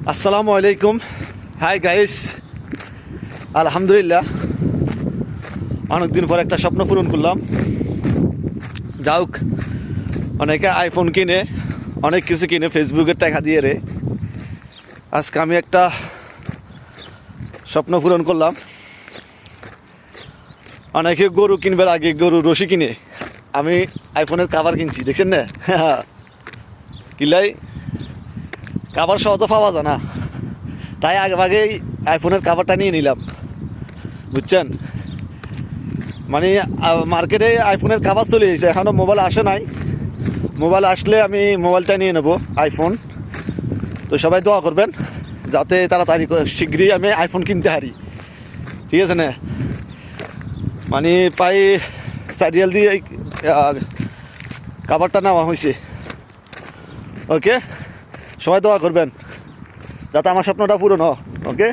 আসসালামু আলাইকুম। Hi guys, আলহামদুলিল্লাহ অনেকদিন পর একটা স্বপ্ন পূরণ করলাম। যাওক, অনেকে আইফোন কিনে, অনেক কিছু কিনে ফেসবুকের টাকা দিয়ে রে। আজকে আমি একটা স্বপ্ন পূরণ করলাম। অনেকে গরু কিনবার আগে গরু রশি কিনে, আমি আইফোনের কাভার কিনছি, দেখছেন না? কিলাই কাভার সহজে পাওয়া যায় না, তাই আগে আগেই আইফোনের কাভারটা নিয়ে নিলাম, বুঝছেন? মানে মার্কেটে আইফোনের কাভার চলে এসেছে, এখনও মোবাইল আসে নাই। মোবাইল আসলে আমি মোবাইলটা নিয়ে নেব, আইফোন। তো সবাই দোয়া করবেন যাতে তাড়াতাড়ি শীঘ্রই আমি আইফোন কিনতে পারি, ঠিক আছে না? মানে প্রায় 4 রিয়াল দিয়ে কাভারটা নেওয়া হয়েছে। ওকে, সবাই দোয়া করবেন যাতে আমার স্বপ্নটা পূরণ হয়। ওকে।